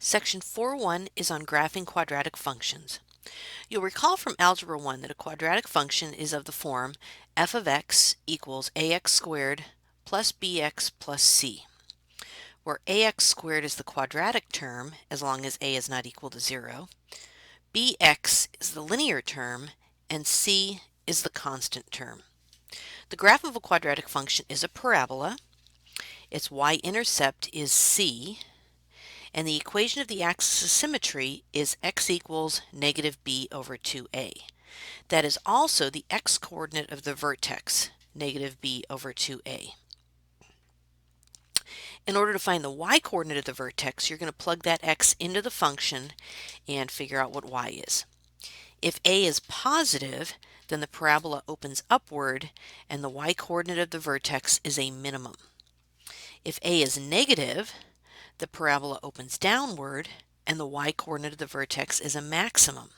Section 4.1 is on graphing quadratic functions. You'll recall from Algebra 1 that a quadratic function is of the form f of x equals ax squared plus bx plus c, where ax squared is the quadratic term as long as a is not equal to 0, bx is the linear term, and c is the constant term. The graph of a quadratic function is a parabola. Its y-intercept is c, and the equation of the axis of symmetry is x equals negative b over 2a. That is also the x-coordinate of the vertex, negative b over 2a. In order to find the y-coordinate of the vertex, you're going to plug that x into the function and figure out what y is. If a is positive, then the parabola opens upward and the y-coordinate of the vertex is a minimum. If a is negative, the parabola opens downward and the y-coordinate of the vertex is a maximum.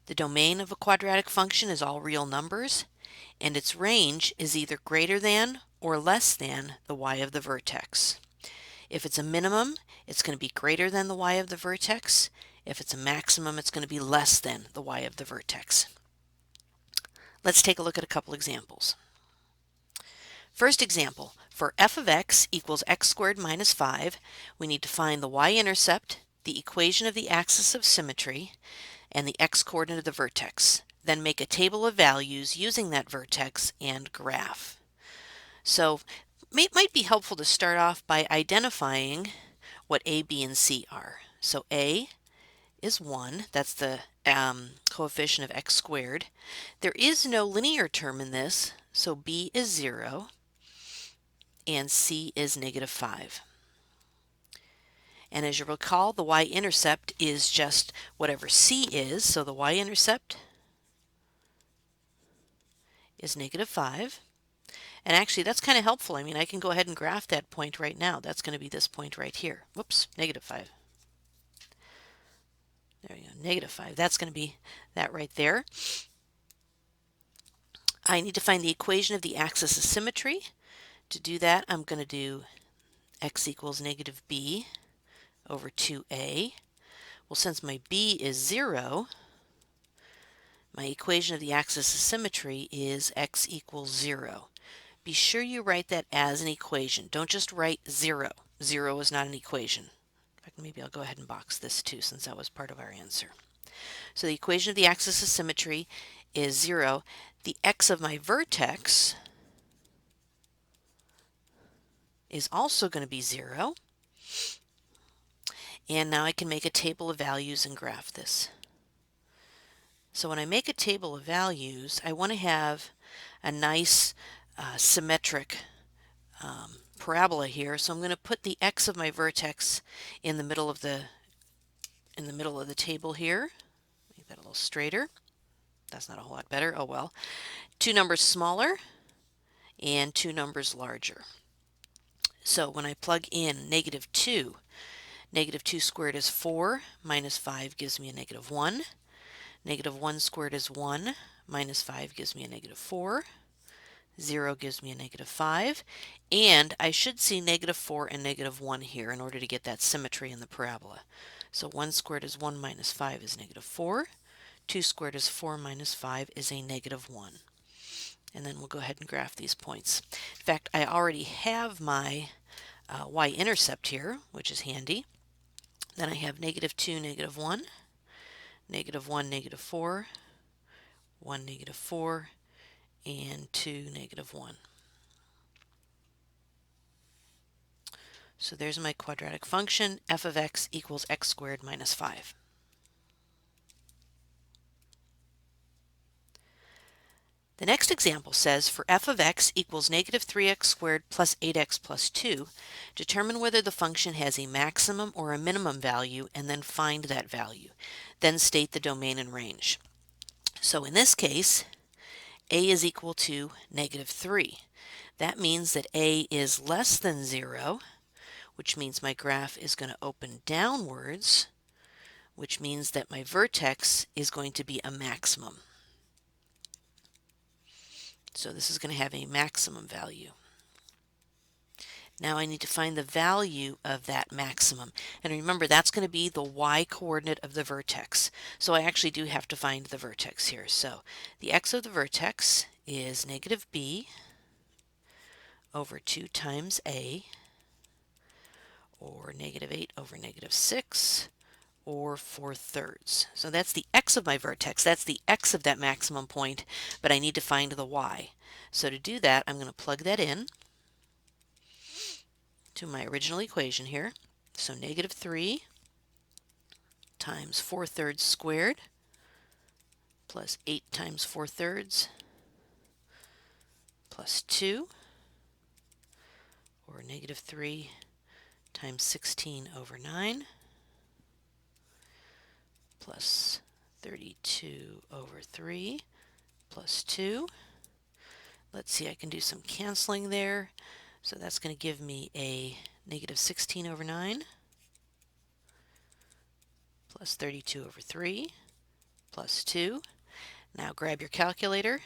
The domain of a quadratic function is all real numbers, and its range is either greater than or less than the y of the vertex. If it's a minimum, it's going to be greater than the y of the vertex. If it's a maximum, it's going to be less than the y of the vertex. Let's take a look at a couple examples. First example, for f of x equals x squared minus 5, we need to find the y-intercept, the equation of the axis of symmetry, and the x-coordinate of the vertex. Then make a table of values using that vertex and graph. So it might be helpful to start off by identifying what a, b, and c are. So a is 1, that's the coefficient of x squared. There is no linear term in this, so b is 0, and c is negative 5. And as you recall, the y-intercept is just whatever c is, so the y-intercept is negative 5. And actually, that's kind of helpful. I mean, I can go ahead and graph that point right now. That's going to be this point right here. Whoops, negative 5. There you go, negative 5. That's going to be that right there. I need to find the equation of the axis of symmetry. To do that, I'm going to do x equals negative b over 2a. Well, since my b is 0, my equation of the axis of symmetry is x equals 0. Be sure you write that as an equation. Don't just write 0. 0 is not an equation. In fact, maybe I'll go ahead and box this too, since that was part of our answer. So the equation of the axis of symmetry is 0. The x of my vertex is also going to be 0. And now I can make a table of values and graph this. So when I make a table of values, I want to have a nice symmetric parabola here. So I'm going to put the x of my vertex in the middle of the table here. Make that a little straighter. That's not a whole lot better. Oh well. Two numbers smaller and two numbers larger. So when I plug in negative 2 squared is 4, minus 5 gives me a negative 1. Negative 1 squared is 1, minus 5 gives me a negative 4. 0 gives me a negative 5. And I should see negative 4 and negative 1 here in order to get that symmetry in the parabola. So 1 squared is 1 minus 5 is negative 4. 2 squared is 4 minus 5 is a negative 1. And then we'll go ahead and graph these points. In fact, I already have my y-intercept here, which is handy. Then I have negative 2, negative 1, negative 1, negative 4, 1, negative 4, and 2, negative 1. So there's my quadratic function, f of x equals x squared minus 5. The next example says for f of x equals negative 3x squared plus 8x plus 2, determine whether the function has a maximum or a minimum value and then find that value. Then state the domain and range. So in this case, a is equal to negative 3. That means that a is less than 0, which means my graph is going to open downwards, which means that my vertex is going to be a maximum. So this is going to have a maximum value. Now I need to find the value of that maximum. And remember, that's going to be the y-coordinate of the vertex. So I actually do have to find the vertex here. So the x of the vertex is negative b over 2 times a, or negative 8 over negative 6, or 4/3. So that's the x of my vertex. That's the x of that maximum point, but I need to find the y. So to do that, I'm going to plug that in to my original equation here. So negative 3 times 4/3 squared plus 8 times 4/3 plus 2, or negative 3 times 16 over 9 plus 32 over 3 plus 2. Let's see, I can do some canceling there. So that's going to give me a negative 16 over 9 plus 32 over 3 plus 2. Now grab your calculator,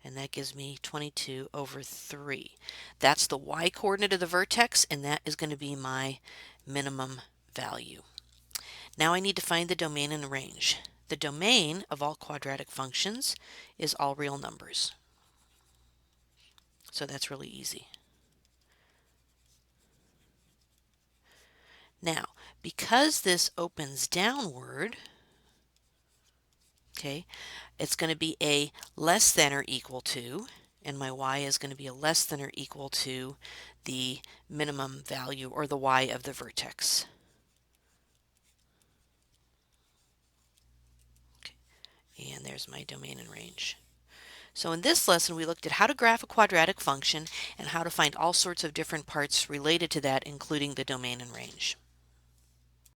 and that gives me 22 over 3. That's the y-coordinate of the vertex, and that is going to be my minimum value. Now I need to find the domain and the range. The domain of all quadratic functions is all real numbers. So that's really easy. Now, because this opens downward, okay, it's going to be a less than or equal to, and my y is going to be a less than or equal to the minimum value, or the y of the vertex. Okay. And there's my domain and range. So in this lesson, we looked at how to graph a quadratic function and how to find all sorts of different parts related to that, including the domain and range.